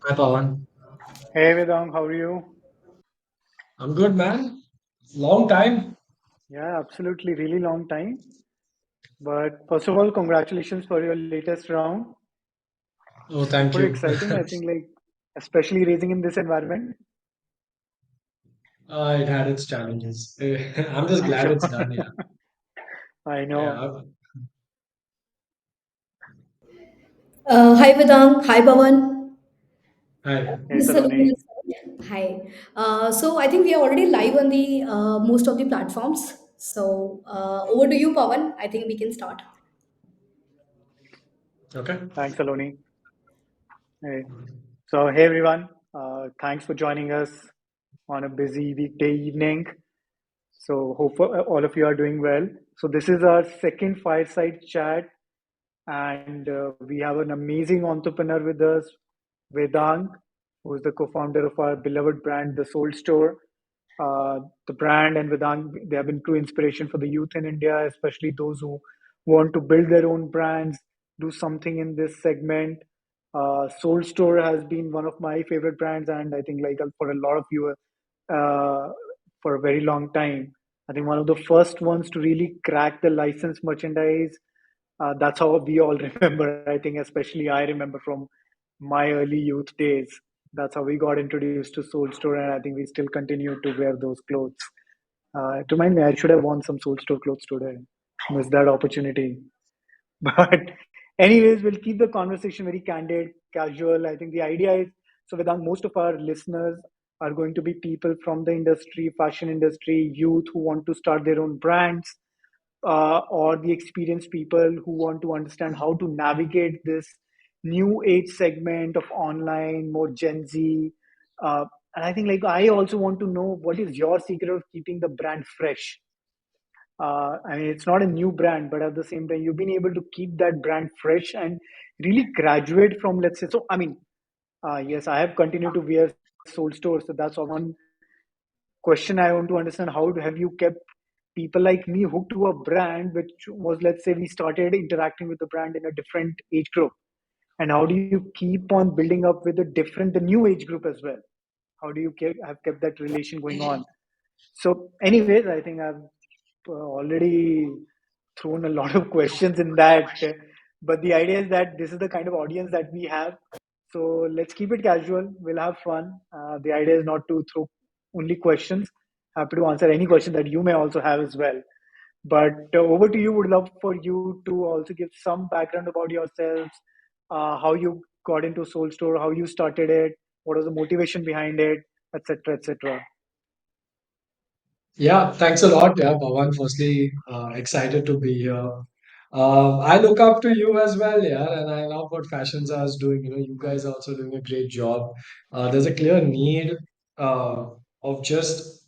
Hi, Pawan. Hey Vedang, how are you? I'm good, man. Long time. Yeah, absolutely, really long time. But first of all, congratulations for your latest round. Oh, thank Super you. exciting, I think, like especially raising in this environment. It had its challenges. I'm just I'm glad sure. it's done. Yeah. I know. Yeah. Hi Vedang, hi Pawan. Hi. Hey This is Saloni Saloni. this side. Hi. So I think we are already live on the most of the platforms. So over to you, Pawan. I think we can start. Okay. Thanks, Saloni. Hey. So, hey everyone. Thanks for joining us on a busy weekday evening. So, hope all of you are doing well. So, this is our second fireside chat, and we have an amazing entrepreneur with us, Vedang, who is the co-founder of our beloved brand, The Soul Store. The brand and Vedang, they have been true inspiration for the youth in India, especially those who want to build their own brands, do something in this segment. Soul Store has been one of my favorite brands, and I think like for a lot of you, uh, for a very long time. I think one of the first ones to really crack the licensed merchandise. That's how we all remember. I think, especially I remember from my early youth days. That's how we got introduced to Soul Store, and I think we still continue to wear those clothes. To remind me, I should have worn some Soul Store clothes today. Missed that opportunity. But, anyways, we'll keep the conversation very candid, casual. I think the idea is so, Vedant, most of our listeners are going to be people from the industry, fashion industry, youth who want to start their own brands, or the experienced people who want to understand how to navigate this new age segment of online, more Gen Z. And I think, like, I also want to know what is your secret of keeping the brand fresh. I mean, it's not a new brand, but at the same time, you've been able to keep that brand fresh and really graduate from, let's say, so. I mean, yes, I have continued to wear Soul Store, so that's one question I want to understand. How have you kept people like me hooked to a brand, which was, let's say, we started interacting with the brand in a different age group, and how do you keep on building up with the new age group as well? How do you have kept that relation going on? So, anyways, I think I've already thrown a lot of questions in that. But the idea is that this is the kind of audience that we have. So let's keep it casual. We'll have fun. The idea is not to throw only questions. Happy to answer any question that you may also have as well. But over to you. Would love for you to also give some background about yourselves, how you got into Soul Store, how you started it, what was the motivation behind it, etc., etc. Yeah. Thanks a lot. Yeah, Pawan. Firstly, excited to be here. I look up to you as well, yeah, and I love what Fashinza is doing. You guys are also doing a great job. There's a clear need uh, of just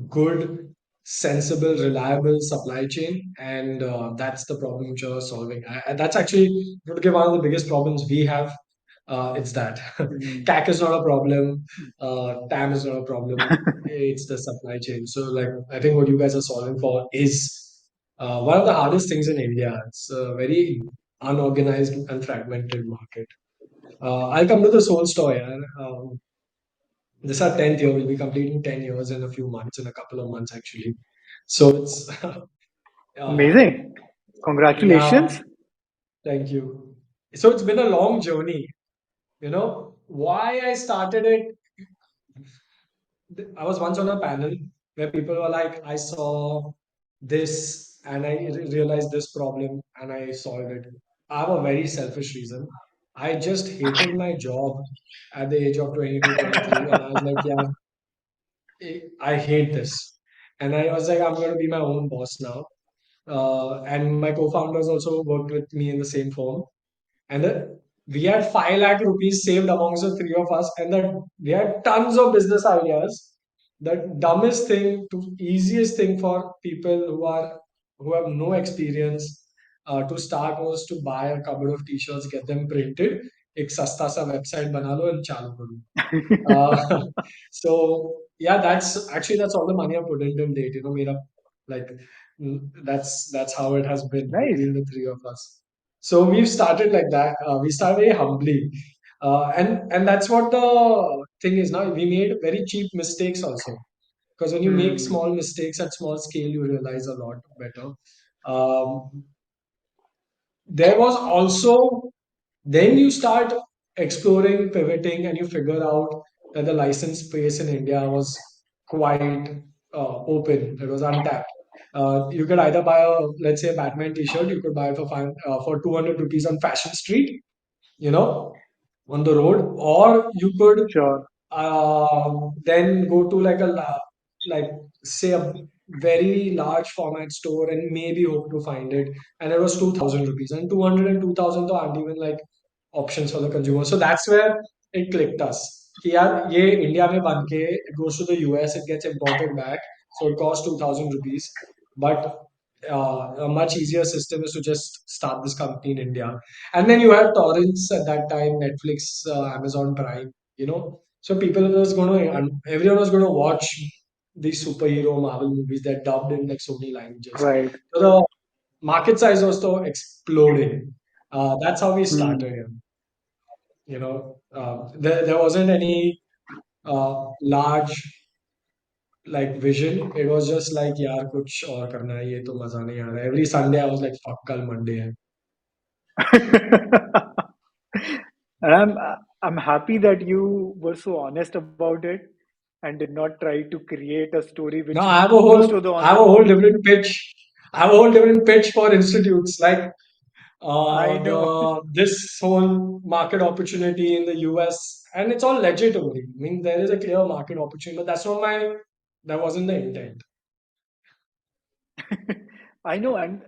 good, sensible, reliable supply chain, and that's the problem which you're solving. That's actually going to give one of the biggest problems we have. It's that Mhm. CAC is not a problem, TAM is not a problem. It's the supply chain. So, like, I think what you guys are solving for is one of the hardest things in India. It's a very unorganized and fragmented market. I'll come to the Soul Store. Yeah. This is our 10th year. We'll be completing 10 years in a few months, in a couple of months, actually. So it's, uh, Amazing. yeah, Congratulations. thank you. So it's been a long journey. Why I started it, I was once on a panel where people were like, I saw this and I realized this problem and I solved it. I have a very selfish reason. I just hated my job at the age of 22, 23, and I was like, yeah, I hate this. And I was like, I'm going to be my own boss now. And my co-founders also worked with me in the same firm. And we had 5 lakh rupees saved amongst the three of us, and we had tons of business ideas. The dumbest thing to easiest thing for people who have no experience to start was to buy a cupboard of t-shirts, get them printed, एक सस्ता सा website बना लो and चालू करो. So yeah, that's all the money I put in till date. Made up like that's how it has been Nice. between the three of us. So we've started like that. We started very humbly. And that's what the thing is now. We made very cheap mistakes also, because when you make Hmm. small mistakes at small scale, you realize a lot better. Um, there was also, then you start exploring, pivoting, and you figure out that the license space in India was quite open. It was untapped. You could either buy a, let's say, a Batman T-shirt. You could buy it for 200 rupees on Fashion Street, you know, on the road, or you could Sure. then go to like say a very large format store and maybe hope to find it, and it was 2000 rupees, and 200 and 2000 तो aren't even like options for the consumer. So that's where it clicked us कि यार ये India में बन के it goes to the US, it gets imported back, so it costs 2000 rupees, but a much easier system is to just start this company in India. And then you had torrents at that time, Netflix, Amazon Prime, you know. So people was going to, everyone was going to watch these superhero Marvel movies that dubbed in like so many languages. Right. So the market size was so exploding. That's how we started. Hmm. There wasn't any large like vision. It was just like यार कुछ और करना है ये तो मजा नहीं आ रहा है. Every Sunday I was like fuck कल Monday है. And I'm happy that you were so honest about it and did not try to create a story No, which most of the I have a whole entrepreneurs. different pitch. I have a whole different pitch for institutes. Like I know. the this whole market opportunity in the US, and it's all legit only. I mean, there is a clear market opportunity, but that wasn't the intent. I know, and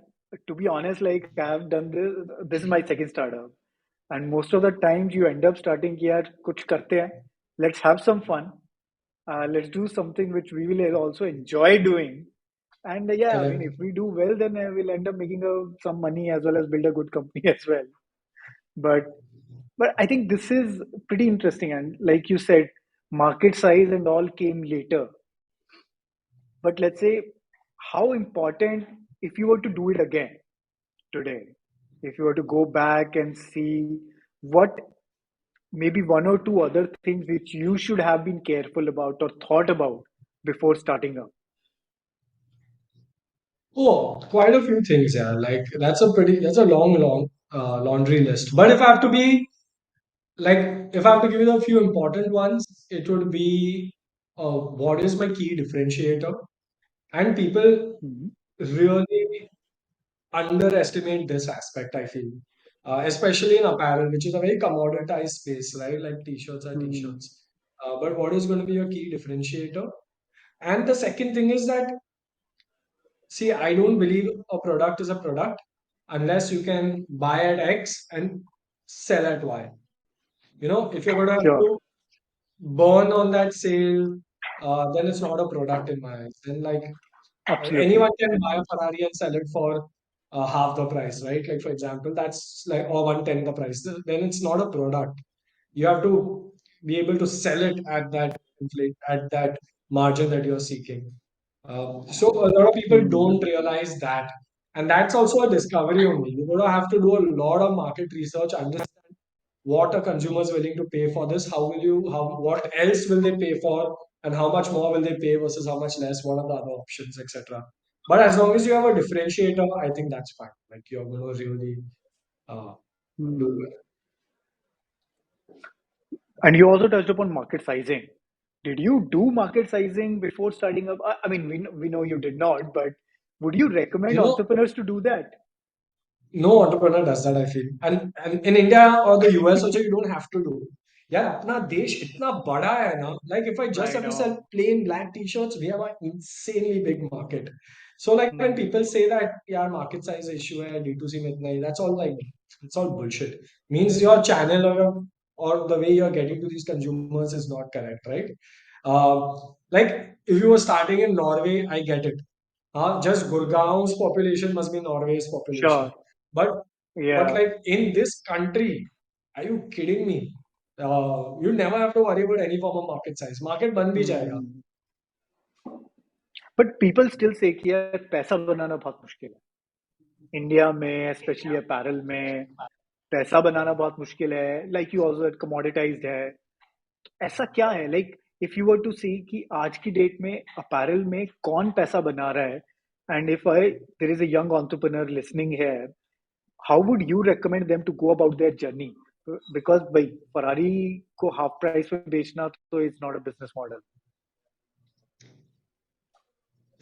to be honest, like I have done this. This is my second startup, and most of the times you end up starting कि यार कुछ करते हैं. Let's have some fun. Let's do something which we will also enjoy doing. And yeah, I mean, Correct. if we do well, then we'll end up making some money as well as build a good company as well. But I think this is pretty interesting. And like you said, market size and all came later. But let's say, how important if you were to do it again today, if you were to go back and see what maybe one or two other things which you should have been careful about or thought about before starting up. Oh, quite a few things, yeah. Like that's a long laundry list. But if I have to be like, if I have to give you a few important ones, it would be what is my key differentiator? And people Mhm. really underestimate this aspect, I feel, especially in apparel, which is a very commoditized space, right? Like t-shirts are Hmm. t-shirts. But what is going to be your key differentiator? And the second thing is that, see, I don't believe a product is a product unless you can buy at X and sell at Y. If you're going to have Sure, to burn on that sale, then it's not a product in my eyes. Then, like, absolutely. anyone can buy a Ferrari and sell it for half the price, right? Like, for example, that's like, or 1/10 the price. Then it's not a product. You have to be able to sell it at that margin that you're seeking. So a lot of people Hmm. don't realize that, and that's also a discovery only. You're gonna have to do a lot of market research, understand what a consumer is willing to pay for this. What else will they pay for, and how much more will they pay versus how much less? What are the other options, etc. But as long as you have a differentiator, I think that's fine. Like you're gonna really uh, do Hmm. well. And you also touched upon market sizing. Did you do market sizing before starting up? I mean, we know you did not, but would you recommend You know, entrepreneurs to do that? no entrepreneur does that, I feel. And in India or the US also, you don't have to do. यार अपना देश इतना बड़ा है ना, like if I just I have to sell know. plain black t-shirts, we have an insanely big market. So like when people Hmm. say that यार market size issue है D2C में इतना ही, that's all like, it's all bullshit. Means your channel or the way you're getting to these consumers is not correct, right? Like if you were starting in Norway, I get it. Just Gurgaon's population must be Norway's population. Sure. But Yeah. like in this country, are you kidding me? You never have to worry about any form of market size. Market बन भी जाएगा. Hmm. But people still say कि यार पैसा बनाना बहुत मुश्किल है. India में, स्पेशली अपैरल में. पैसा बनाना बहुत मुश्किल है, लाइक यू ऑल्सो कमोडिटाइज्ड है, ऐसा क्या है? Like if you were to see कि आज की डेट में अपैरल में कौन पैसा बना रहा है, and if I there is a young entrepreneur listening here, how would you recommend them to go about their journey? Because भाई फरारी को हाफ प्राइस पे बेचना तो is not a business model.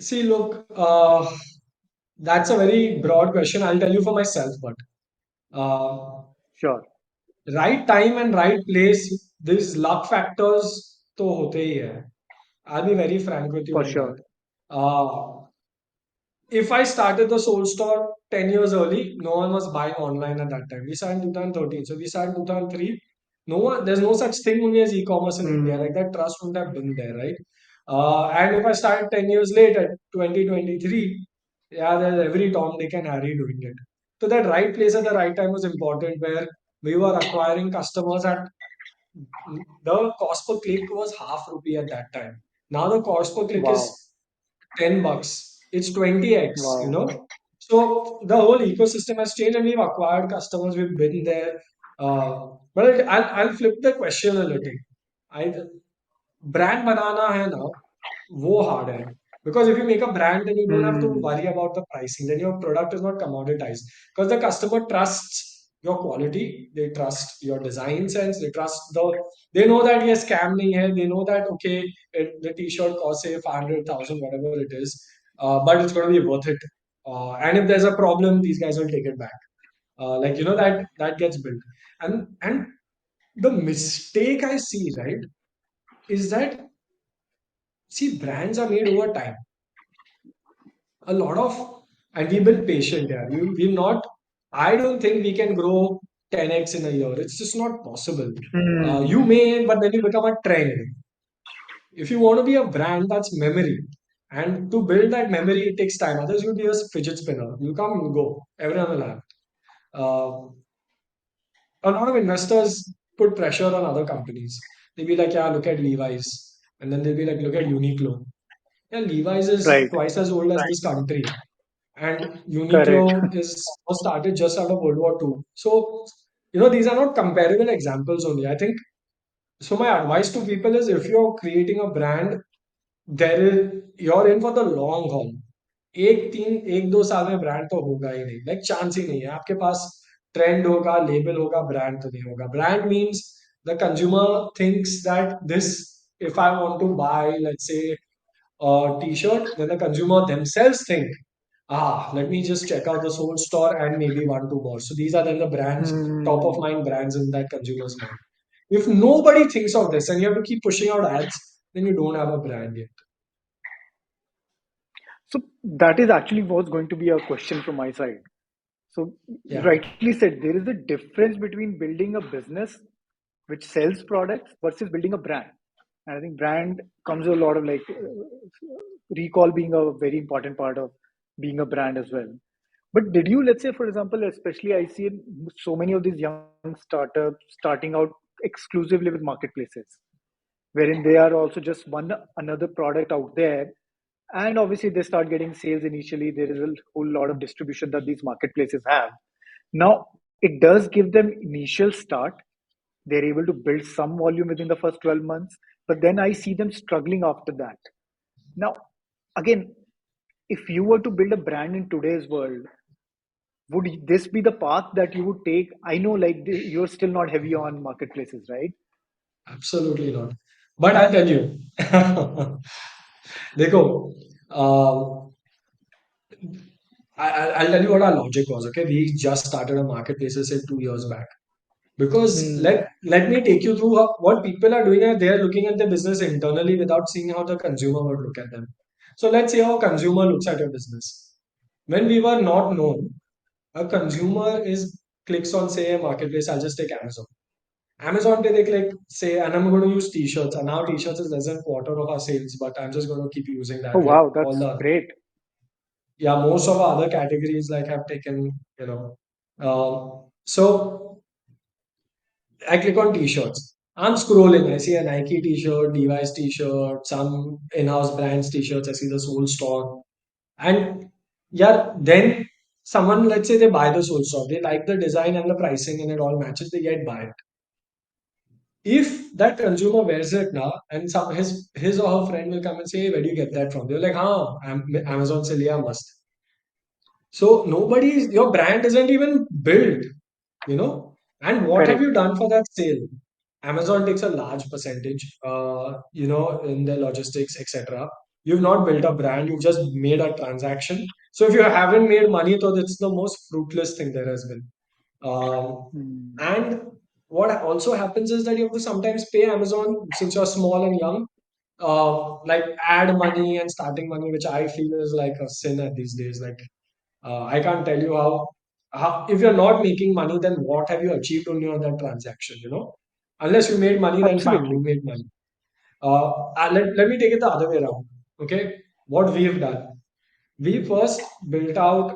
See, look, that's a very broad question. I'll tell you for myself, but uh, Sure. right time and right place, these luck factors तो होते ही है. I'll be very frank with you For on that. sure. If I started the Soul Store 10 years early, no one was buying online at that time. We started in 2013. So we started in 2003. No one, there's no such thing only as e-commerce in India. Like Hmm. that trust wouldn't have been there, right? And if I started 10 years later, 2023, yeah, there's every Tom, Dick and Harry doing it. So that right place at the right time was important where we were acquiring customers at the cost per click was half rupee at that time. Now the cost per click Wow. is $10. It's 20x, you Wow. know. So the whole ecosystem has changed and we've acquired customers, we've been there. But I'll flip the question a little. I brand banana hai na, वो hard है. Because if you make a brand, then you don't have to Hmm. worry about the pricing. Then your product is not commoditized. Because the customer trusts your quality, they trust your design sense, they trust they know that ये scam नहीं है, they know that okay, the t-shirt costs say 500,000, whatever it is, but it's going to be worth it. And if there's a problem, these guys will take it back. Like you know that gets built, and the mistake I see, right, is that see brands are made over time. A lot of, and we've been patient here. We've not, I don't think we can grow 10x in a year. It's just not possible. You Hmm. may, but then you become a trend. If you want to be a brand, that's memory. And to build that memory, it takes time. Others, you'll be a fidget spinner. You come, you go. Everyone will have. Uh, a lot of investors put pressure on other companies. They'll be like, yeah, look at Levi's. And then they'll be like, look at Uniqlo. Yeah, Levi's is Right. twice as old as this country. And Correct. Uniqlo was started just out of World War II. So, these are not comparable examples only. I think so. My advice to people is if you're creating a brand, you're in for the long haul. एक दो साल में brand तो होगा ही नहीं, like chance ही नहीं है आपके पास. ट्रेंड होगा, लेबल होगा, ब्रांड तो नहीं होगा. Brand means the consumer thinks that this, if I want to buy let's say t-shirt, then the consumer themselves think, let me just check out the Soul Store and maybe one, two more. So these are then the brands, top of Hmm. mind brands in that consumer's mind. If nobody thinks of this and you have to keep pushing out ads, then you don't have a brand yet. So that is actually was going to be a question from my side. So you Yeah, rightly said there is a difference between building a business which sells products versus building a brand. And I think brand comes with a lot of like recall being a very important part of being a brand as well. But did you, let's say, for example, especially I see so many of these young startups starting out exclusively with marketplaces, wherein they are also just one another product out there, and obviously they start getting sales initially. There is a whole lot of distribution that these marketplaces have. Now it does give them initial start. They're able to build some volume within the first 12 months, but then I see them struggling after that. Now, again, if you were to build a brand in today's world, would this be the path that you would take? I know, like, you're still not heavy on marketplaces, right? absolutely not. But I'll tell you. देखो, I'll tell you what our logic was. Okay, we just started a marketplace say 2 years back. Because Hmm. let me take you through what people are doing. They are looking at the business internally without seeing how the consumer would look at them. So let's see how consumer looks at your business. When we were not known, a consumer is clicks on say a marketplace. I'll just take Amazon. Amazon pay they click say, and I'm going to use t-shirts. And now t-shirts is less than quarter of our sales, but I'm just going to keep using Oh, that. Like wow, all that's the great. yeah, most of our other categories like have taken so I click on t-shirts. I'm scrolling. I see a Nike t-shirt, Levi's t-shirt, some in-house brands t-shirts. I see the Soul Store, and yeah, then Someone, let's say they buy the soul store, they like the design and the pricing and it all matches, they get buy it. If that consumer wears it now and his or her friend will come and say, hey, where do you get that from? They're like, Amazon se liya must. So your brand isn't even built, you know. And what have Correct. you done for that sale? Amazon takes a large percentage, in their logistics, etc. You've not built a brand, you've just made a transaction. So if you haven't made money, so it's the most fruitless thing there has been. Um, Mm. and what also happens is that you have to sometimes pay Amazon since you're small and young, like ad money and starting money, which I feel is like a sin at these days. Like I can't tell you how if you're not making money, then what have you achieved only on that transaction? Unless you made money, then fine, you Absolutely. made money. Let me take it the other way around. Okay, what we've done, we first built out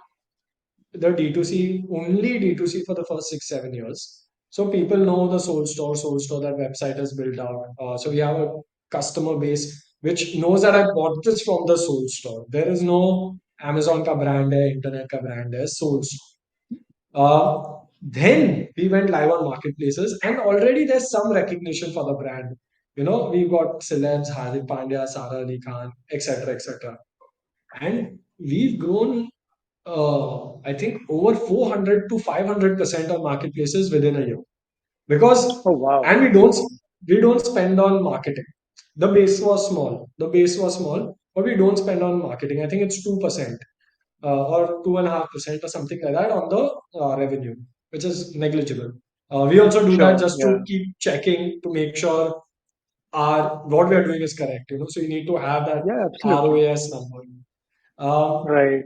the D2C, only D2C for the first 6 7 years. So people know the soul store, that website is built out. So we have a customer base which knows that I bought this from the soul store. There is no Amazon ka brand hai, internet ka brand hai, soul store. Then we went live on marketplaces, and already there's some recognition for the brand. We've got celebs, Hardik Pandya, Sara Ali Khan, etc., etc. And we've grown, I think, over 400 to 500% on marketplaces within a year. Because, Oh, wow. and we don't spend on marketing. The base was small. But we don't spend on marketing. I think it's 2%, or 2.5% or something like that on the revenue, which is negligible. We also do that Sure. just Yeah. to keep checking to make sure our what we are doing is correct. So you need to have that Yeah, absolutely. ROAS number. Um, Right.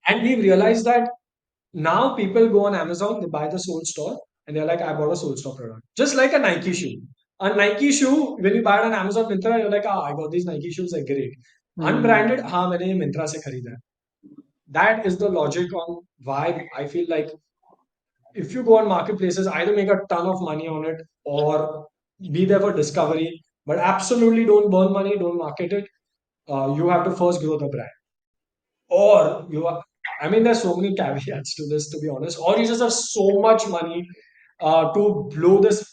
and we've realized that now people go on Amazon, they buy the Soul Store, and they're like, I bought a Soul Store product. Just like a Nike shoe. A Nike shoe, when you buy it on Amazon Myntra, you're like, I got these Nike shoes, they're great. Unbranded, Mm. मैंने ये Myntra से खरीदा है. That is the logic on why I feel like if you go on marketplaces, either make a ton of money on it or be there for discovery, but absolutely don't burn money, don't market it. You have to first grow the brand. Or you are, I mean, there's so many caveats to this, to be honest. Or you just have so much money to blow this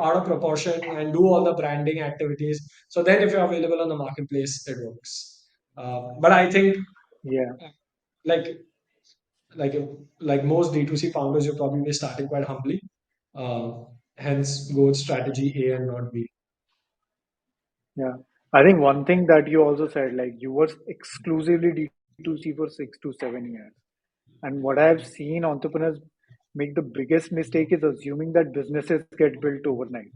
out of proportion and do all the branding activities. So then, if you're available on the marketplace, it works. But I think, Yeah. like like like most D2C founders, you'll probably be starting quite humbly. Hence, go with strategy A and not B. Yeah. I think one thing that you also said, like you were exclusively D2C for 6 to 7 years. And what I have seen entrepreneurs make the biggest mistake is assuming that businesses get built overnight.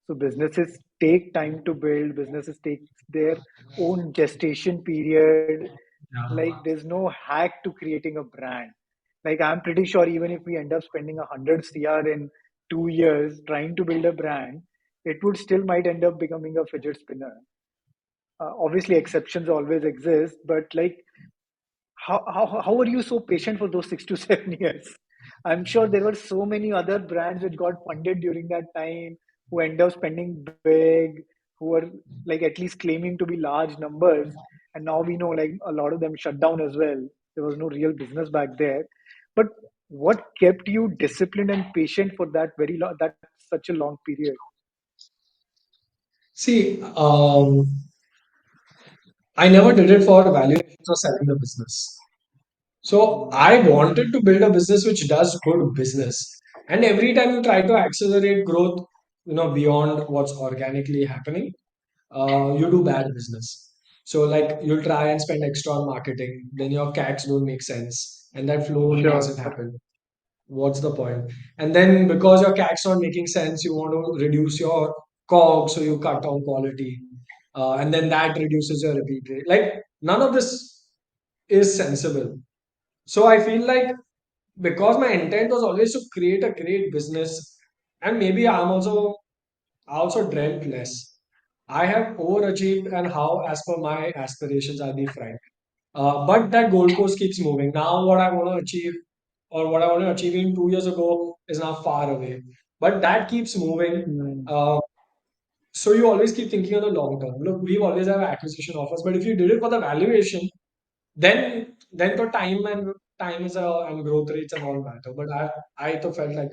So businesses take time to build, businesses take their own gestation period. Like Yeah. there's no hack to creating a brand. Like I'm pretty sure even if we end up spending 100 CR in 2 years trying to build a brand, it would still might end up becoming a fidget spinner. Obviously exceptions always exist, but like how are you so patient for those 6 to 7 years? I'm sure there were so many other brands which got funded during that time who end up spending big, who were like at least claiming to be large numbers. And now we know like a lot of them shut down as well. There was no real business back there. But what kept you disciplined and patient for that very long, that such a long period? See, I never did it for valuations or selling the business. So I wanted to build a business which does good business. And every time you try to accelerate growth, beyond what's organically happening, you do bad business. So like you'll try and spend extra on marketing, then your CACs don't make sense, and that flow Sure. doesn't happen. What's the point? And then because your CAC's not making sense, you want to reduce your COG, so you cut down quality, and then that reduces your repeat rate. Like none of this is sensible. So I feel like because my intent was always to create a great business, and maybe I also dreamt less. I have overachieved and how, as per my aspirations, I'll be frank. But that goalpost keeps moving. Now, what I want to achieve or what I want to achieve in 2 years ago is now far away. But that keeps moving. Mm. Uh, so you always keep thinking on the long term. Look, we always have acquisition offers, but if you did it for the valuation, then the time and time is and growth rates and all matter. But I to felt like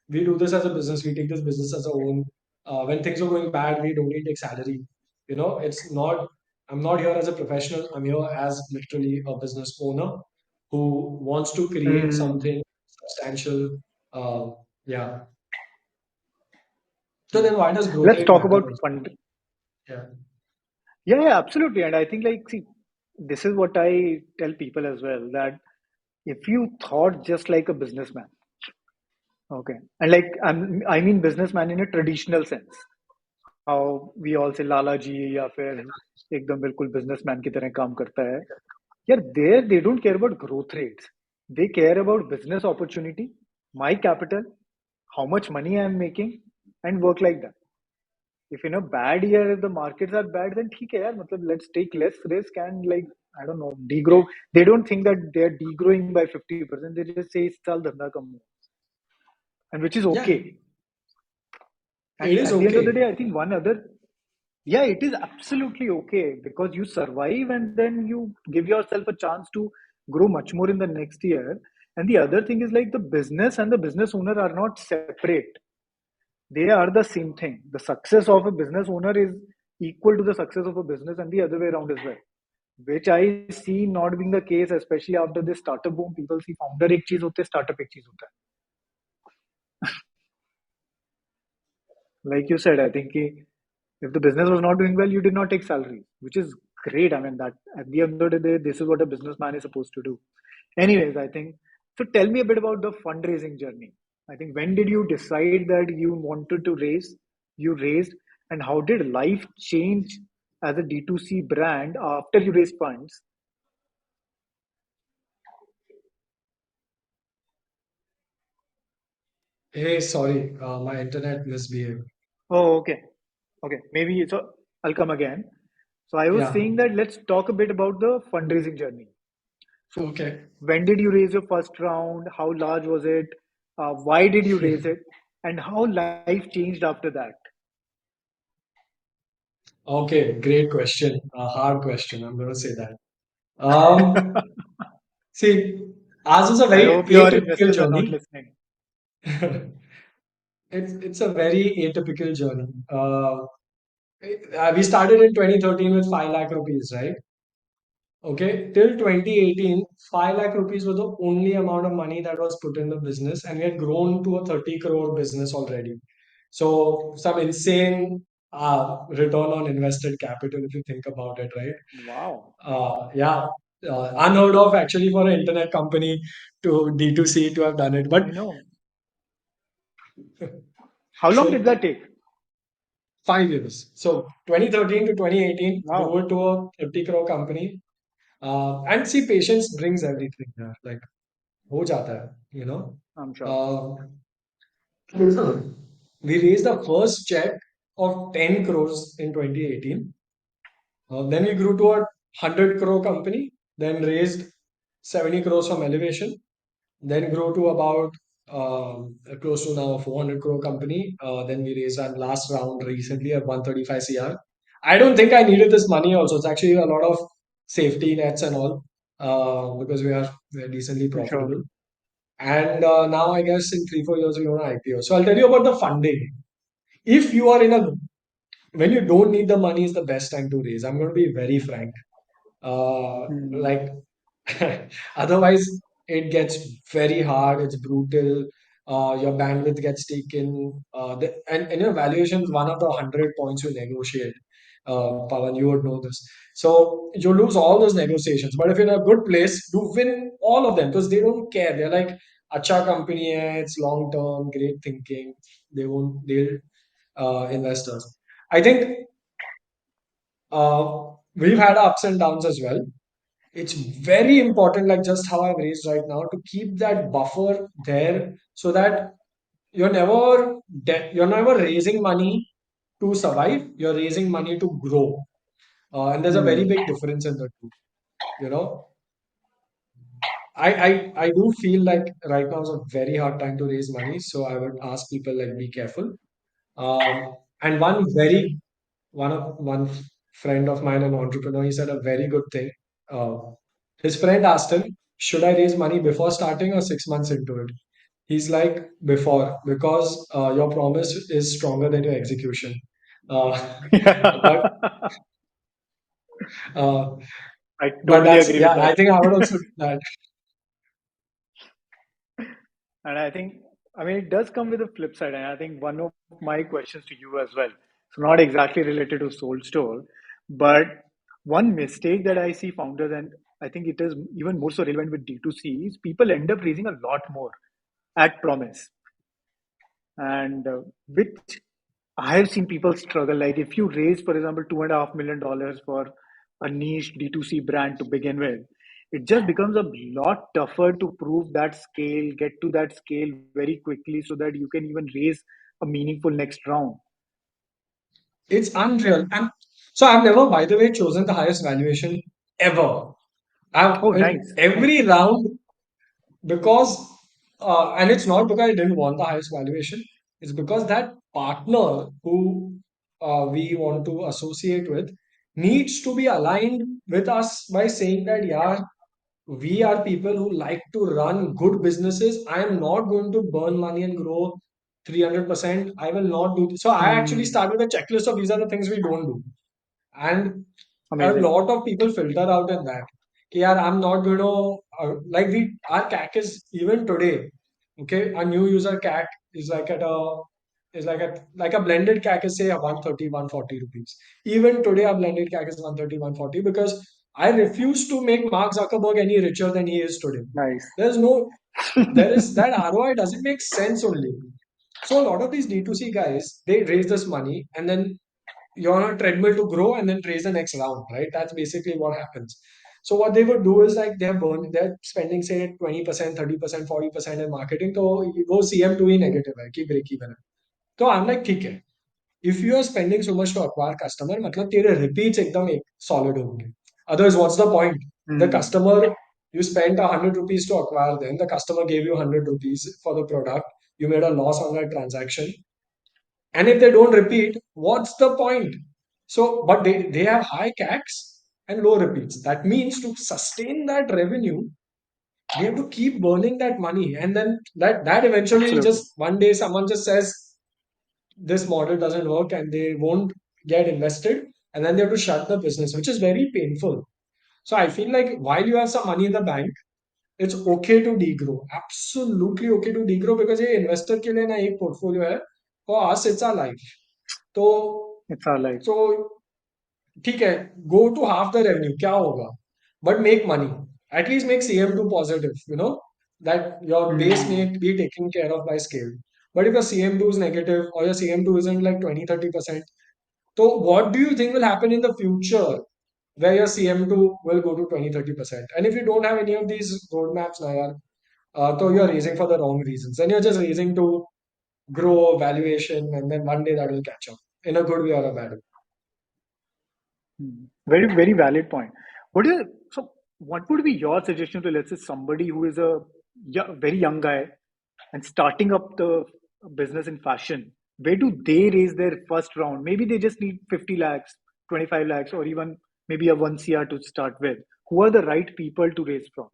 we do this as a business. We take this business as our own. When things are going bad, we don't need take salary. It's not. I'm not here as a professional. I'm here as literally a business owner who wants to create Hmm. something substantial. Yeah. So then, why does growth Let's rate talk matter about also? fund. Yeah. Yeah, yeah, absolutely. And I think, like, see, this is what I tell people as well, that if you thought just like a businessman, okay, and like I mean businessman in a traditional sense, how we all say Lala ji या फिर एकदम बिल्कुल businessman की तरह काम करता है. Yeah, there they don't care about growth rates. They care about business opportunity, my capital, how much money I'm making, and work like that. If in a bad year, if the markets are bad, then ठीक है यार, मतलब let's take less risk and like I don't know, degrow. They don't think that they're degrowing by 50%. They just say इस साल धंधा कम हुआ, and which is Yeah. okay. And It is at the end of the okay. day, I think one other, yeah, it is absolutely okay because you survive and then you give yourself a chance to grow much more in the next year. And the other thing is like the business and the business owner are not separate. They are the same thing. The success of a business owner is equal to the success of a business and the other way around as well. Which I see not being the case, especially after this startup boom. People see founder एक चीज होते startup एक चीज होता है. Like you said, I think if the business was not doing well, you did not take salary, which is great. I mean, that at the end of the day, this is what a businessman is supposed to do. Anyways, I think so. Tell me a bit about the fundraising journey. I think when did you decide that you wanted to raise? You raised, and how did life change as a D2C brand after you raised funds? Hey, sorry, my internet misbehaved. Oh, okay. Okay. Maybe so I'll come again. So I was Yeah. saying that let's talk a bit about the fundraising journey. So, Okay. when did you raise your first round? How large was it? Why did you raise it? And how life changed after that? Okay. Great question. A hard question. I'm going to say that. Um, See, ours is a I very hope your atypical investors are not journey. listening. It's a very atypical journey. We started in 2013 with 5 lakh rupees, right? Okay, till 2018, 5 lakh rupees was the only amount of money that was put in the business, and we had grown to a 30 crore business already. So, some insane return on invested capital if you think about it, right? Wow. Yeah, unheard of actually for an internet company to D2C to have done it. But I know. How long did so that take? 5 years. So 2013 to 2018 grew Wow. it to a 30 crore company. And see, patience brings everything there. Like, ho jata hai, you know. I'm sure. Uh, we raised the first check of 10 crores in 2018. Then we grew to a 100 crore company, then raised 70 crores from elevation, then grew to about close to now a 400 crore company. Then we raised our last round recently at 135 CR. I don't think I needed this money also. It's actually a lot of safety nets and all because we are decently I'm sure. profitable. And now I guess in 3 4 years we want to IPO. So I'll tell you about the funding. If you are in a when you don't need the money is the best time to raise. I'm going to be very frank. Hmm. Like otherwise it gets very hard, it's brutal, your bandwidth gets taken, and your valuation is one of the 100 points you negotiate. Pawan, you would know this. So you lose all those negotiations, but if you're in a good place you win all of them because they don't care. They're like, acha company hai, it's long term, great thinking. They'll investors. I think we've had ups and downs as well. It's very important, like just how I've raised right now, to keep that buffer there so that you're never raising money to survive. You're raising money to grow, and there's a very Hmm. big difference in the two. You know, I do feel like right now is a very hard time to raise money, so I would ask people like be careful. And one friend of mine, an entrepreneur, he said a very good thing. Uh, his friend asked him, should I raise money before starting or 6 months into it? He's like, before, because your promise is stronger than your execution. Uh, but Yeah. uh, I but totally that's, agree with yeah, I that. think I would also do that. And I think, I mean, it does come with a flip side. And I think one of my questions to you as well, so not exactly related to Soul Store, but one mistake that I see founders, and I think it is even more so relevant with D2C, is people end up raising a lot more at promise. And which I have seen people struggle. Like if you raise, for example, $2.5 million for a niche D2C brand to begin with, it just becomes a lot tougher to prove that scale, get to that scale very quickly so that you can even raise a meaningful next round. It's unreal. And so I've never, by the way, chosen the highest valuation ever. Oh, In nice, every nice. round, because and it's not because I didn't want the highest valuation, it's because that partner who we want to associate with needs to be aligned with us by saying that, yeah, we are people who like to run good businesses. I am not going to burn money and grow 300%. I will not do this. So I actually Hmm, started a checklist of these are the things we don't do. And a amazing. lot of people filter out in that. कि यार, I'm not going to like our CAC is even today. Okay, a new user CAC is like a blended CAC is say 130, 140 rupees. Even today, our blended CAC is 130, 140 because I refuse to make Mark Zuckerberg any richer than he is today. Nice. There's no, there is that ROI doesn't make sense only. So a lot of these D2C guys, they raise this money and then you're on a treadmill to grow and then raise the next round, right? That's basically what happens. So what they would do is like they're spending say 20%, 30%, 40% in marketing. So वो CM2 ही negative है कि break even है. तो I'm like ठीक है. If you are spending so much to acquire customer, मतलब तेरे repeats एकदम एक solid होंगे. Otherwise, what's the point? The Hmm, customer, you spent 100 rupees to acquire them. The customer gave you 100 rupees for the product. You made a loss on that transaction. And if they don't repeat, what's the point? So, but they have high CACs and low repeats. That means to sustain that revenue, they have to keep burning that money. And then that eventually absolutely. just one day someone just says this model doesn't work and they won't get invested. And then they have to shut the business, which is very painful. So I feel like while you have some money in the bank, it's okay to degrow. Absolutely okay to degrow because ये investor के लिए ना एक portfolio है. For us, it's our life. तो It's our life. so ठीक है, go to half the revenue, क्या होगा? But make money. At least make CM2 positive, that your base may Hmm, be taken care of by scale. But if your CM2 is negative or your CM2 isn't like 20-30%, so what do you think will happen in the future where your CM2 will go to 20-30%? And if you don't have any of these roadmaps, na yaar, so you're raising for the wrong reasons. And you're just raising to grow valuation, and then one day that will catch up in a good way or a bad way. very, very valid point. What is so? What would be your suggestion to, let's say, somebody who is a very young guy and starting up the business in fashion? Where do they raise their first round? Maybe they just need 50 lakhs, 25 lakhs, or even maybe a 1 CR to start with. Who are the right people to raise from?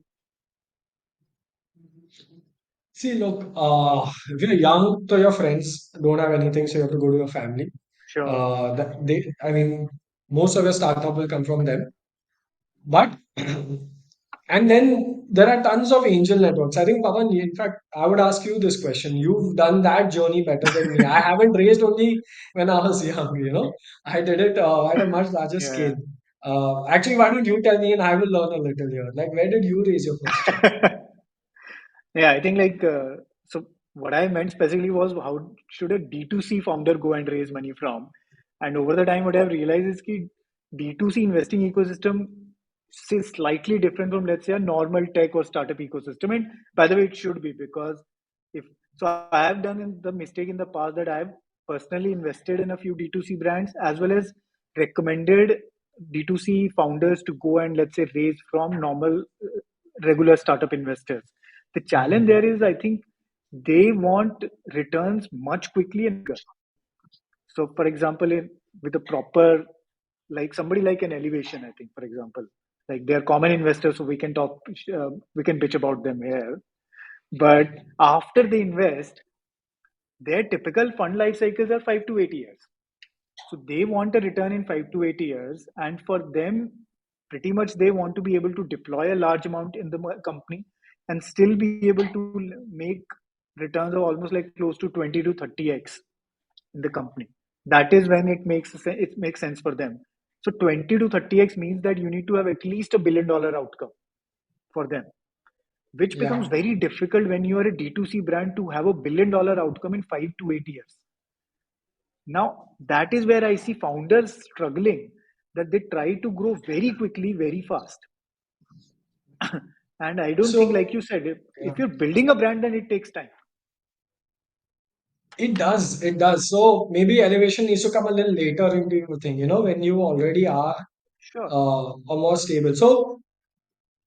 See, look, if you're young, so your friends don't have anything, so you have to go to your family. Sure. I mean, most of your startup will come from them. But and then there are tons of angel networks. I think, Pawan, in fact, I would ask you this question. You've done that journey better than me. I haven't raised only when I was young. I did it at a much larger scale. Yeah. Actually, why don't you tell me and I will learn a little here. Like, where did you raise your first check? Yeah, I think like so what I meant specifically was how should a D2C founder go and raise money from? And over the time, what I've realized is that D2C investing ecosystem is slightly different from, let's say, a normal tech or startup ecosystem. And by the way, it should be because if so, I have done the mistake in the past that I've personally invested in a few D2C brands as well as recommended D2C founders to go and, let's say, raise from normal regular startup investors. The challenge there is, I think, they want returns much quickly and bigger. So, for example, with a proper, like somebody like an elevation, I think, for example. Like they're common investors, so we can bitch about them here. But after they invest, their typical fund life cycles are 5 to 8 years. So they want a return in 5 to 8 years, and for them, pretty much they want to be able to deploy a large amount in the company and still be able to make returns of almost like close to 20 to 30x in the company. That is when it makes sense for them. So 20 to 30x means that you need to have at least $1 billion outcome for them, which becomes Yeah. very difficult when you are a D2C brand to have $1 billion outcome in 5 to 8 years. Now, that is where I see founders struggling, that they try to grow very quickly, very fast. And I don't think, like So you said, yeah, if you're building a brand, then it takes time. it does. It does. So maybe elevation needs to come a little later into your thing, when you already are Sure. more stable. So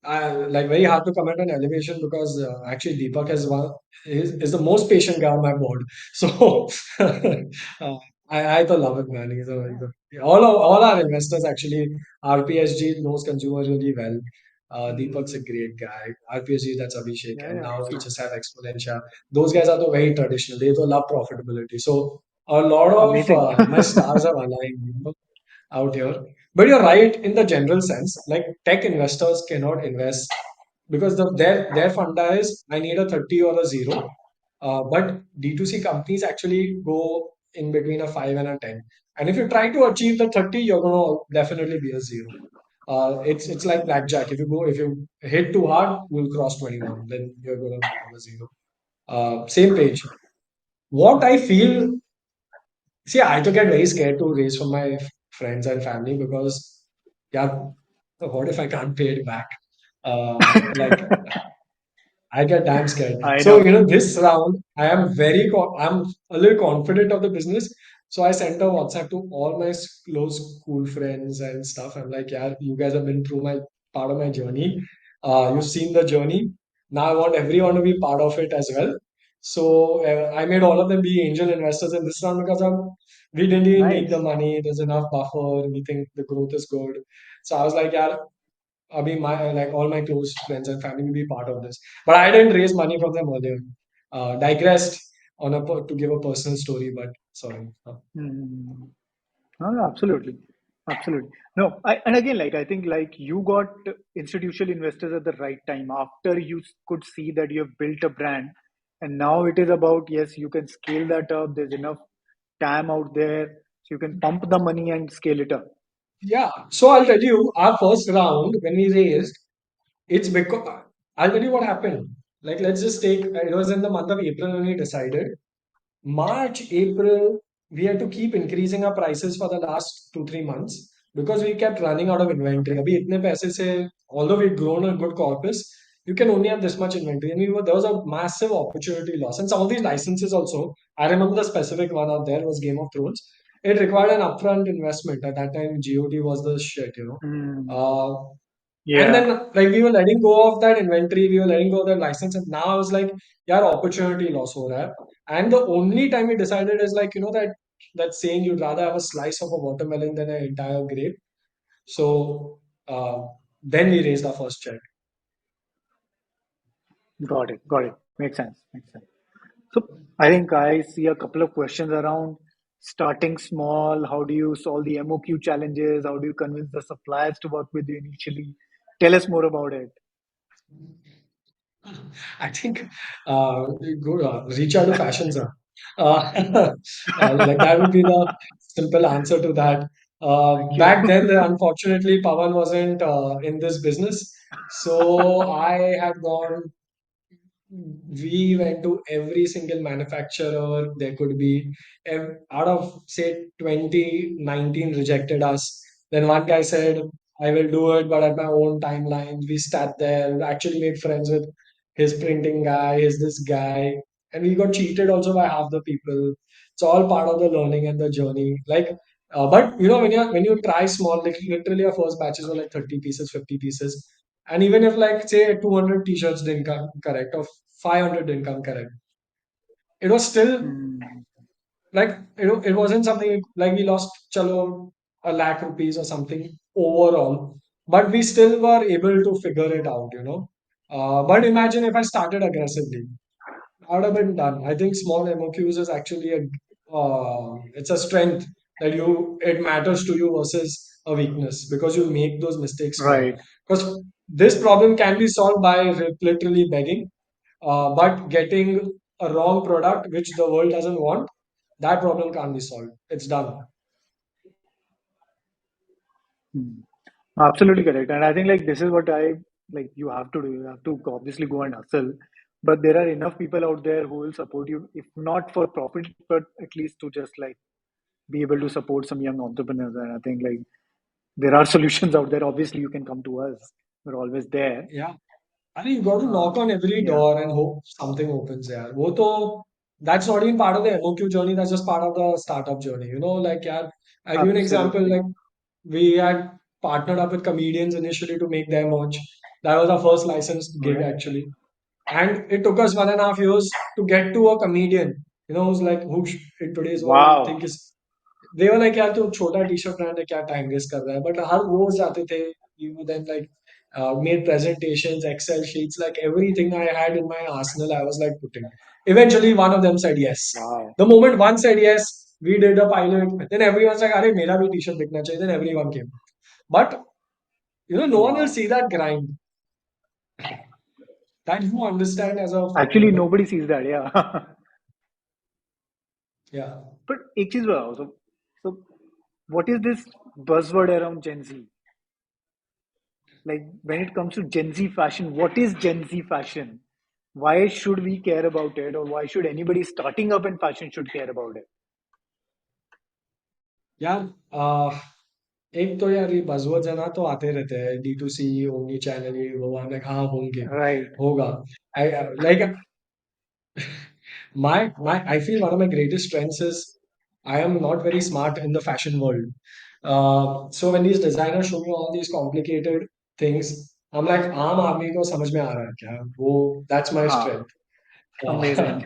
I like very hard to comment on elevation because actually Deepak is the most patient guy on my board. So I to love it, man. All our investors actually. RPSG knows consumer really well. Deepak's a Mm, great guy. RPSG, that's Abhishek, yeah, and yeah, I now we see. just have Exponential. Those guys are the very traditional. They don't love profitability. So a lot of Amazing. my stars are aligned. Out here. But you're right in the general sense. Like tech investors cannot invest because their funda is I need a 30 or a zero. But D2C companies actually go in between a 5 and a 10. And if you try to achieve the 30, you're gonna definitely be a zero. It's like blackjack. If you hit too hard, you'll cross 21. Then you're gonna become a zero. Same page. What I feel, see, I to get very scared to raise from my friends and family because, yeah, what if I can't pay it back? Like I get damn scared. I So, know. this round, I'm a little confident of the business. So I sent a WhatsApp to all my close school friends and stuff. I'm like, yeah, you guys have been through my part of my journey. You've seen the journey. Now I want everyone to be part of it as well. So I made all of them be angel investors in this round because we didn't even need the Nice. money. There's enough buffer. We think the growth is good. So I was like, yeah, my like all my close friends and family will be part of this. But I didn't raise money from them earlier. Digressed to give a personal story, but sorry. Mm. No, no, absolutely. Absolutely. No, and again, like I think like you got institutional investors at the right time after you could see that you have built a brand. And now it is about, yes, you can scale that up. There's enough TAM out there. So you can pump the money and scale it up. Yeah. So I'll tell you, our first round when we raised, it's because I'll tell you what happened. Like let's just take it was in the month of April when we decided. March, April, we had to keep increasing our prices for the last 2, 3 months because we kept running out of inventory. Okay. अभी इतने पैसे से, although we've grown a good corpus, you can only have this much inventory. And there was a massive opportunity loss. And some of these licenses also, I remember the specific one out there was Game of Thrones. It required an upfront investment. At that time, GOT was the shit. Mm. Uh, and Yeah, then like we were letting go of that inventory, we were letting go of that license, and now I was like, yeah, opportunity loss ho raha hai. And the only time we decided is like, that saying you'd rather have a slice of a watermelon than an entire grape. So then we raised our first check. got it. Got it. Makes sense. Makes sense. So I think I see a couple of questions around starting small. How do you solve the MOQ challenges? How do you convince the suppliers to work with you initially? Tell us more about it. I think go reach out to Fashinza. Like that would be the simple answer to that. Thank you. Back then, unfortunately, Pawan wasn't in this business, so I had gone we went to every single manufacturer there could be. Out of say 2019 rejected us. Then one guy said, I will do it, but at my own timeline. We sat there, actually made friends with his printing guy, his this guy, and we got cheated also by half the people. It's all part of the learning and the journey. Like, but when you try small, like literally our first batches were like 30 pieces, 50 pieces, and even if like say 200 t-shirts didn't come correct or 500 didn't come correct, it was still Hmm. like it wasn't something like we lost chalo a lakh rupees or something overall. but we still were able to figure it out, you know. But imagine if I started aggressively, I would have been done. I think small MOQs is actually it's a strength that it matters to you versus a weakness because you make those mistakes more. Right. Because this problem can be solved by literally begging, but getting a wrong product which the world doesn't want, that problem can't be solved. It's done. Hmm. Absolutely correct. And I think like this is what I like you have to do. You have to obviously go and hustle. But there are enough people out there who will support you, if not for profit, but at least to just like be able to support some young entrepreneurs. And I think like there are solutions out there. Obviously, you can come to us. We're always there. Yeah. I mean, you got to knock on every Yeah, door and hope something opens there. That's not even part of the MOQ journey. That's just part of the startup journey. You know, like, yeah, I'll give you an example. absolutely. Like, we had partnered up with comedians initially to make their merch. That was our first licensed gig, Okay. actually. And it took us 1.5 years to get to a comedian, who's like, in today's world we Wow. think is they were like यार तू छोटा T shirt brand है क्या time waste कर रहा है but हर रोज जाते थे you then like made presentations excel sheets like everything I had in my arsenal I was like putting eventually one of them said yes Wow. the moment one said yes we did a pilot then everyone's like अरे मेरा भी T shirt बिकना चाहिए then everyone came but no one will Wow. see that grind that you understand as a Actually, founder nobody sees that. Yeah. yeah But एक चीज बताओ. So what is this buzzword around Gen Z? Like when it comes to Gen Z fashion, what is Gen Z fashion? Why should we care about it, or why should anybody starting up in fashion should care about it? यार एक तो यार ये buzzwords है ना तो आते रहते हैं D2C ओमनी चैनल ये वो हम लाइक हाँ होंगे Right. होगा I like my I feel one of my greatest strengths is I am not very smart in the fashion world. So when these designers show me all these complicated things, I'm like आम आदमी को समझ में आ रहा है क्या वो that's my Ah, strength. amazing.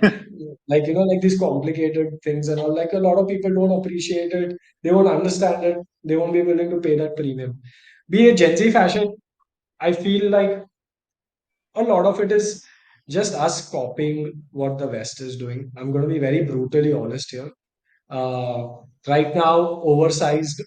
Like like these complicated things and all like a lot of people don't appreciate it, they won't understand it, they won't be willing to pay that premium. Be a Gen Z fashion, I feel like a lot of it is just us copying what the West is doing. I'm going to be very brutally honest here. Uh, right now, oversized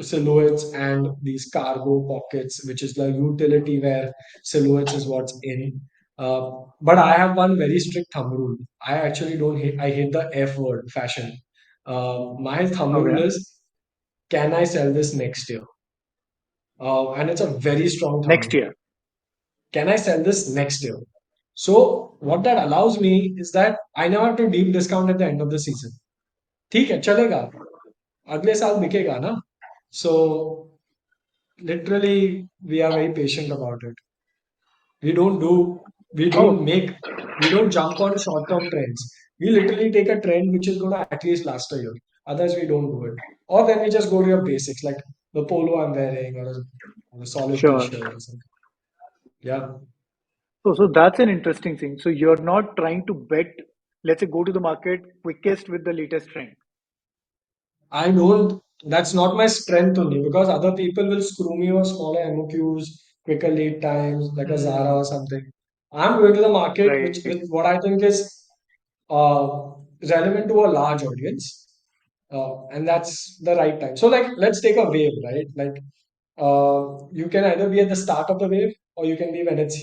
silhouettes and these cargo pockets, which is the utility wear silhouettes, is what's in. But I have one very strict thumb rule. I actually don't hate. I hate the F word, fashion. My thumb rule Okay. is: can I sell this next year? And it's a very strong thumb Next rule. year. Can I sell this next year? So what that allows me is that I never have to deep discount at the end of the season. ठीक है चलेगा अगले साल बिकेगा ना so literally we are very patient about it. We don't do we don't Oh, make we don't jump on short term trends. We literally take a trend which is going to at least last a year. Otherwise we don't do it. Or then we just go to your basics like the polo I'm wearing or a solid sure. t-shirt or something. Yeah. So that's an interesting thing. So you're not trying to bet, let's say, go to the market quickest with the latest trend. I don't, that's not my strength only because other people will screw me with smaller MOQs, quicker lead times, like a Zara Hmm. or something. I'm going to the market which Right. with what I think is uh, relevant to a large audience, and that's the right time. So, like, let's take a wave, right? Like, you can either be at the start of the wave or you can be when it's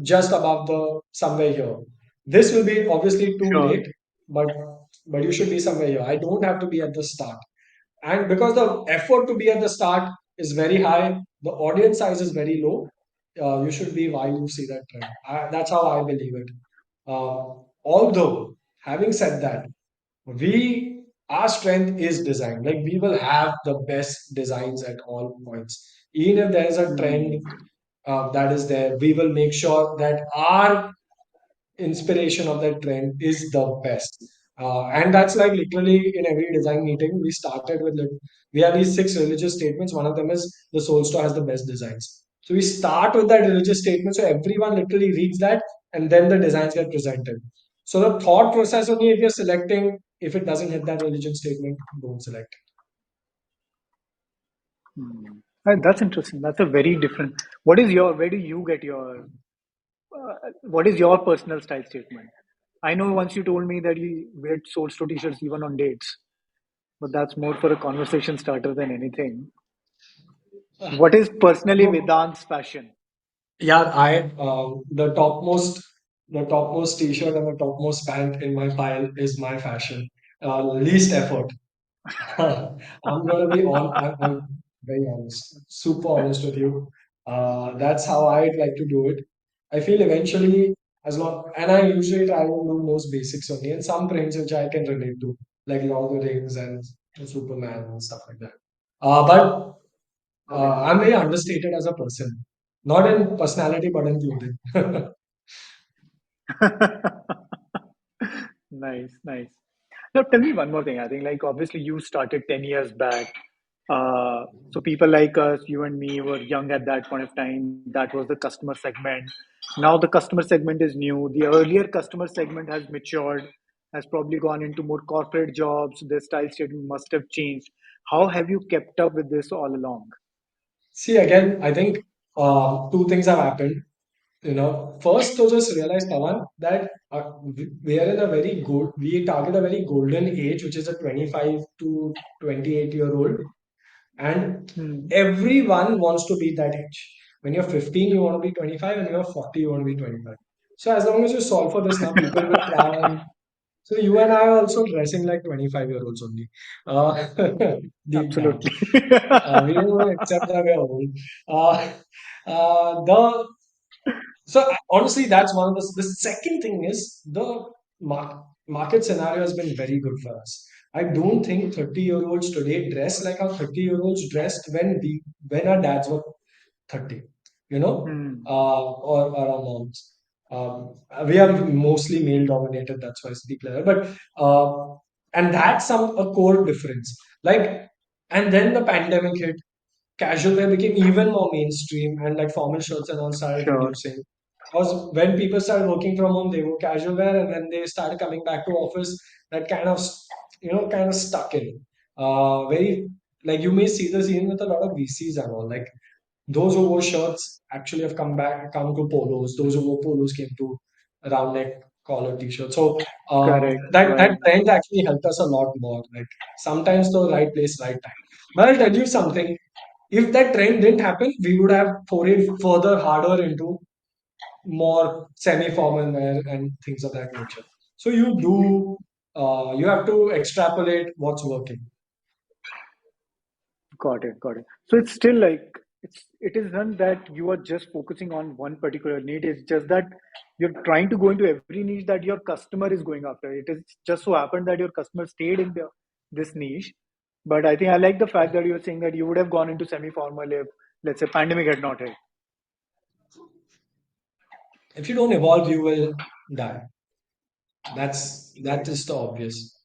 just above the somewhere here. This will be obviously too Sure. late, but you should be somewhere here. I don't have to be at the start. And because the effort to be at the start is very high, the audience size is very low, you should be while you see that trend. That's how I believe it. Although, having said that, our strength is design. Like we will have the best designs at all points. Even if there is a trend Hmm. that is there, we will make sure that our inspiration of that trend is the best. And that's like literally in every design meeting, we started with we have these 6 religious statements. One of them is the soul store has the best designs. So we start with that religious statement. So everyone literally reads that and then the designs get presented. So the thought process only if you're selecting, if it doesn't hit that religion statement, don't select. Hmm. That's interesting. That's a very different. What is your? Where do you get your? What is your personal style statement? I know once you told me that you wear sold store t-shirts even on dates, but that's more for a conversation starter than anything. What is personally No, Vedant's fashion? yeah, the topmost t-shirt and the topmost pant in my pile is my fashion. Least effort. I'm gonna be I'm very honest, super honest with you. That's how I'd like to do it. I feel eventually, as long, and I usually try to do those basics only, and some prints which I can relate to, like Lord of the Rings and Superman and stuff like that. But Okay. I'm very understated as a person, not in personality, but in clothing. Nice, nice. Now, tell me one more thing. I think, like, obviously, you started 10 years back. So, people like us, you and me, were young at that point of time. That was the customer segment. Now, the customer segment is new. The earlier customer segment has matured, has probably gone into more corporate jobs. The style statement must have changed. How have you kept up with this all along? See, again, I think two things have happened. First to just realize, Pawan, that we are in a very good, we target a very golden age, which is a 25 to 28-year-old, and Hmm. everyone wants to be that age. When you're 15, you want to be 25, and when you're 40, you want to be 25. So as long as you solve for this now, people will try and so you and I are also dressing like 25-year-olds only. Deep down. Absolutely. We don't want to accept that we're old. Uh, the so honestly, that's one of the second thing is the market scenario has been very good for us. I don't think 30-year-olds today dress like how 30-year-olds dressed when our dads were 30, Hmm. or our moms. We are mostly male dominated, that's why I speak like that. And that's a core difference. Like, and then the pandemic hit, casual wear became even more mainstream, and like formal shirts and all started Sure. reducing. Because when people started working from home, they wore casual wear, and when they started coming back to office, that kind of stuck in. Very like you may see this even with a lot of VCs and all. Like those who wore shirts actually have come to polos. Those who wore polos came to round neck collar t-shirts. So Correct. that Right. trend actually helped us a lot more. Like sometimes the right place, right time. But I'll tell you something. If that trend didn't happen, we would have forayed further harder into more semi-formal wear and things of that nature. So you have to extrapolate what's working. Got it. Got it. So it's still like it is not that you are just focusing on one particular need. It's just that you're trying to go into every niche that your customer is going after. It is just so happened that your customer stayed in this niche. But I think I like the fact that you're saying that you would have gone into semi-formal if, let's say, pandemic had not hit. If you don't evolve, you will die. That Right. is the obvious.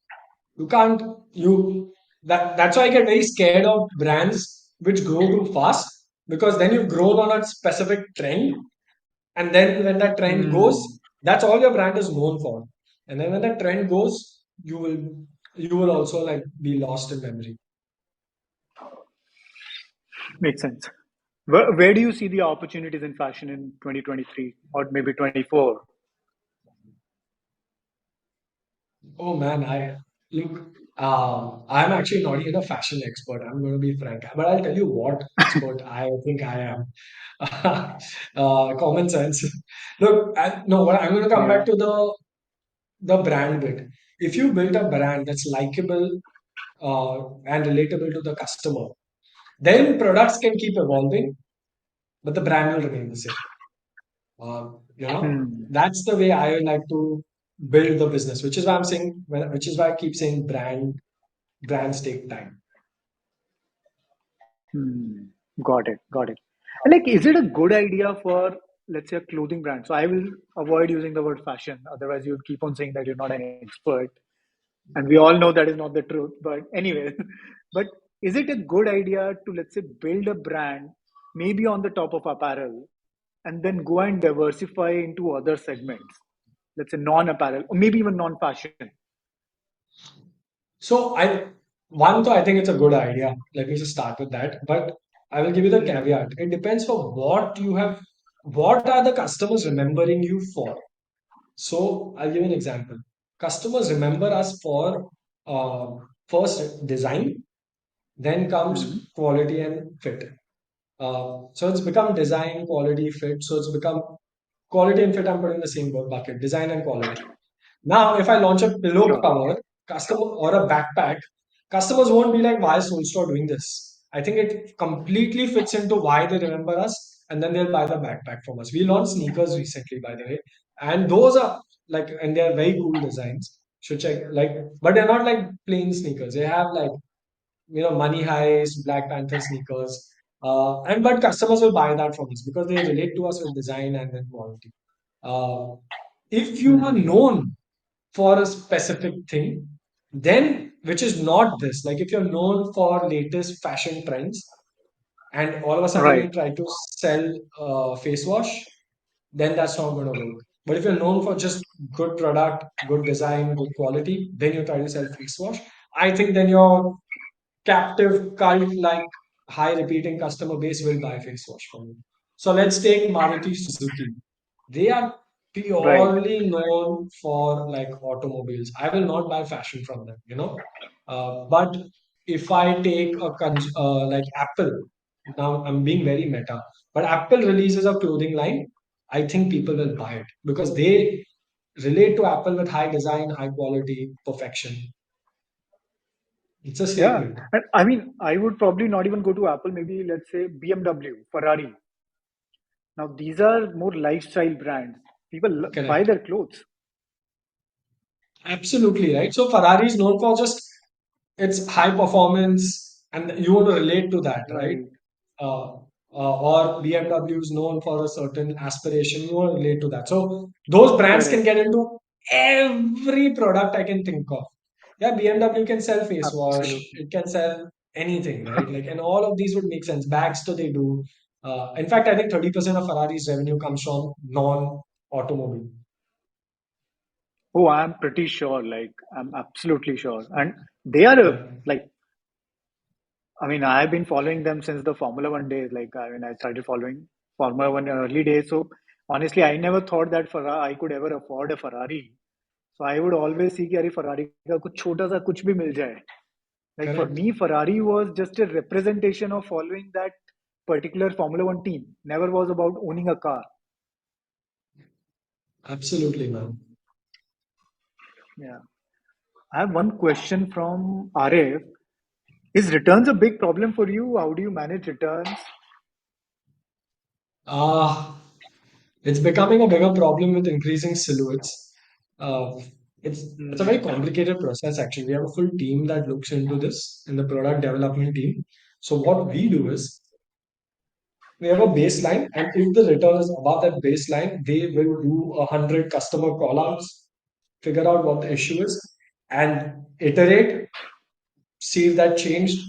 You can't you that's why I get very scared of brands which grow too fast because then you've grown on a specific trend, and then when that trend Hmm. goes, that's all your brand is known for. And then when that trend goes, you will also like be lost in memory. Makes sense. Where do you see the opportunities in fashion in 2023 or maybe 24? Oh man, I look. I'm actually not even a fashion expert. I'm going to be frank, but I'll tell you what expert I think I am. Common sense. Look, no, what I'm going to come back Yeah. to the brand bit. If you build a brand that's likable and relatable to the customer, then products can keep evolving, but the brand will remain the same. Hmm. That's the way I like to build the business, which is why I'm saying, which is why I keep saying brands take time. Hmm. Got it. Got it. And like, is it a good idea for, let's say, a clothing brand? So I will avoid using the word fashion. Otherwise, you'll keep on saying that you're not an expert. And we all know that is not the truth. But anyway, but is it a good idea to, let's say, build a brand, maybe on the top of apparel, and then go and diversify into other segments? Let's say non-apparel or maybe even non-fashion. So I think it's a good idea. Let me just start with that. But I will give you the Hmm. caveat. It depends for what you have, what are the customers remembering you for? So I'll give you an example. Customers remember us for uh, first design, then Hmm. comes quality and fit. So it's become design, quality, fit. So it's become quality and fit. I'm putting in the same bucket, design and quality. Now, if I launch a pillow Sure. cover, customer or a backpack, customers won't be like, "Why is Soul Store doing this?" I think it completely fits into why they remember us, and then they'll buy the backpack from us. We launched sneakers recently, by the way, and those are like, and they are very cool designs. Should check like, but they're not like plain sneakers. They have like money heist, Black Panther sneakers, and but customers will buy that from us because they relate to us with design and then quality. Uh, if you are Hmm. known for a specific thing, then which is not this. Like if you're known for latest fashion trends, and all of a sudden Right. you try to sell face wash, then that's not going to work. But if you're known for just good product, good design, good quality, then you try to sell face wash. I think then your captive cult like high repeating customer base will buy face wash from you. So let's take Maruti Suzuki. They are Right. purely known for like automobiles. I will not buy fashion from them. But if I take like Apple, now I'm being very meta, but Apple releases a clothing line, I think people will buy it because they relate to Apple with high design, high quality, perfection. It's a Yeah. statement. And I mean, I would probably not even go to Apple. Maybe let's say BMW, Ferrari. Now these are more lifestyle brands. People buy Correct. their clothes. Absolutely right. So Ferrari is known for just its high performance, and you want to relate to that, right? Right. Uh, or BMW is known for a certain aspiration. You want to relate to that. So those brands can Correct. get into every product I can think of. Yeah, BMW can sell face wash. Absolutely. It can sell anything, right? Like, and all of these would make sense. Bags, too, they do. In fact, I think 30% of Ferrari's revenue comes from non-automobile. Oh, I'm pretty sure. Like, I'm absolutely sure. And they are a, Yeah, like, I mean, I've been following them since the Formula One days. Like, I mean, I started following Formula One in early days. So honestly, I never thought that I could ever afford a Ferrari. So I would always see कि अरे Ferrari का कुछ छोटा सा कुछ भी मिल जाए. Like for correct. me, Ferrari was just a representation of following that particular Formula One team. Never was about owning a car. Absolutely, man. Yeah. I have one question from Arif. Is returns a big problem for you? How do you manage returns? Uh, it's becoming a bigger problem with increasing silhouettes. Uh, it's a very Hmm. complicated process actually. We have a full team that looks into this in the product development team. So what we do is we have a baseline, and if the return is above that baseline, they will do 100 customer call outs, figure out what the issue is, and iterate, see if that changed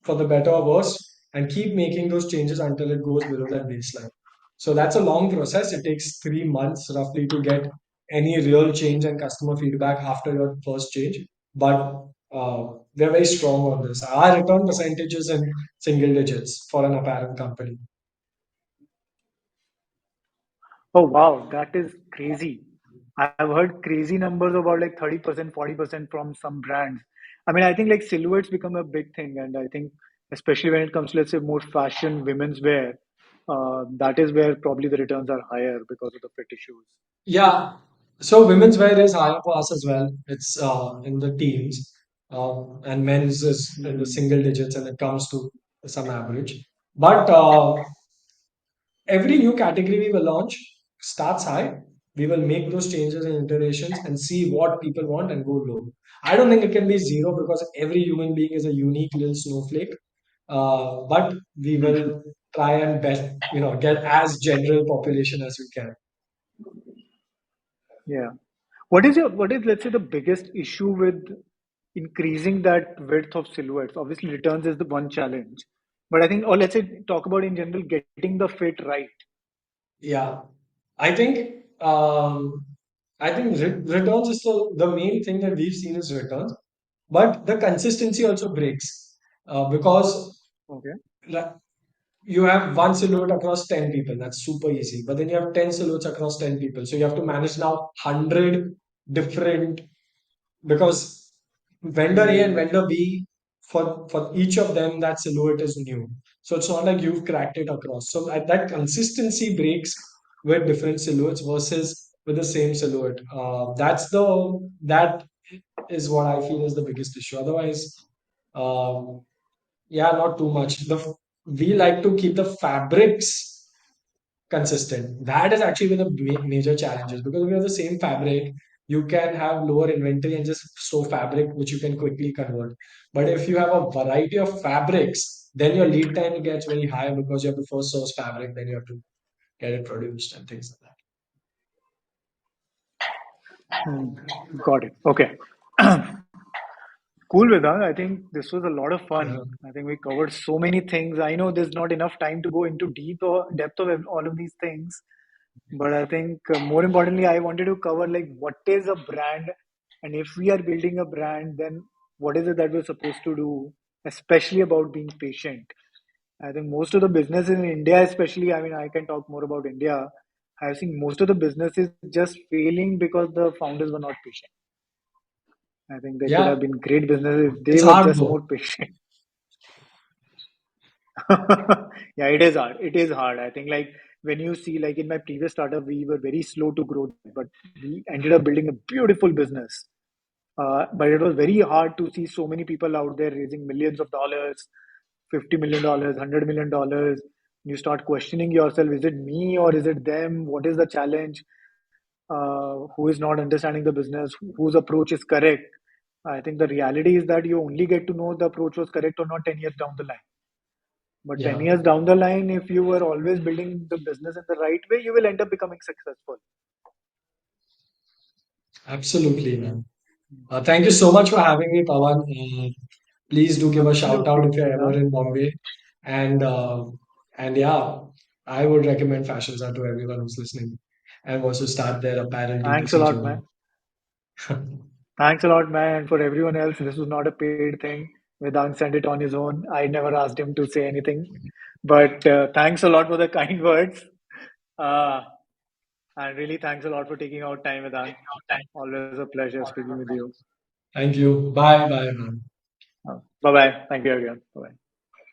for the better or worse, and keep making those changes until it goes below that baseline. So that's a long process. It takes 3 months roughly to get any real change and customer feedback after your first change. But they're very strong on this. Our return percentage is in single digits for an apparel company. Oh wow, that is crazy. I've heard crazy numbers about like 30%, 40% from some brands. I mean, I think like silhouettes become a big thing, and I think especially when it comes to let's say more fashion, women's wear, that is where probably the returns are higher because of the fit issues. Yeah. So women's wear is higher for us as well. It's in the teens, and men's is in the Hmm. single digits, and it comes to some average. But every new category we will launch starts high. We will make those changes and iterations and see what people want and go low. I don't think it can be zero because every human being is a unique little snowflake. But we will try and get as general population as we can. Yeah. What is let's say the biggest issue with increasing that width of silhouettes? Obviously, returns is the one challenge, but I think, or let's say talk about in general getting the fit right. Yeah, I think returns is the main thing that we've seen is returns, but the consistency also breaks because Okay. you have one silhouette across 10 people. That's super easy. But then you have 10 silhouettes across 10 people. So you have to manage now 100 different, because vendor A and Hmm. vendor B, for each of them, that silhouette is new. So it's not like you've cracked it across. So that consistency breaks with different silhouettes versus with the same silhouette. That is what I feel is the biggest issue. Otherwise, um, yeah, not too much. We like to keep the fabrics consistent. That is actually one of the major challenges, because if you have the same fabric, you can have lower inventory and just store fabric, which you can quickly convert. But if you have a variety of fabrics, then your lead time gets very high, because you have to first source fabric, then you have to get it produced and things like Hmm. Got it. Okay. Cool, Vedang. I think this was a lot of that. fun. I think we covered so many things. I know there's not enough time to go into deep or depth of all of these things, but I think more importantly, I wanted to cover like what is a brand, and if we are building a brand, then what is it that we're supposed to do, especially about being patient. I think most of the businesses in India, especially, I mean, I can talk more about India. I've seen most of the businesses just failing because the founders were not patient. I think they could Yeah, have been great businesses if they it's were hard just though. more patient. Yeah, it is hard. It is hard. I think like when you see like in my previous startup, we were very slow to grow, but we ended up building a beautiful business. But it was very hard to see so many people out there raising millions of dollars, $50 million, $100 million. You start questioning yourself: is it me or is it them? What is the challenge? Who is not understanding the business? Whose approach is correct? I think the reality is that you only get to know the approach was correct or not 10 years down the line. But 10 Yeah, years down the line, if you were always building the business in the right way, you will end up becoming successful. absolutely, man. Thank you so much for having me, Pawan. Please do give a shout out Absolutely, if you're ever Vedant. in Bombay. And yeah, I would recommend Fashinza to everyone who's listening and wants to start their apparel Thanks a D2C lot, journey. man. Thanks a lot, man. And for everyone else, this was not a paid thing. Vedant sent it on his own. I never asked him to say anything. But thanks a lot for the kind words. Uh, and really, thanks a lot for taking out time, Vedant. Always a pleasure speaking with you. Thank you. Bye. Bye, man. Bye bye. Thank you, everyone. Bye bye.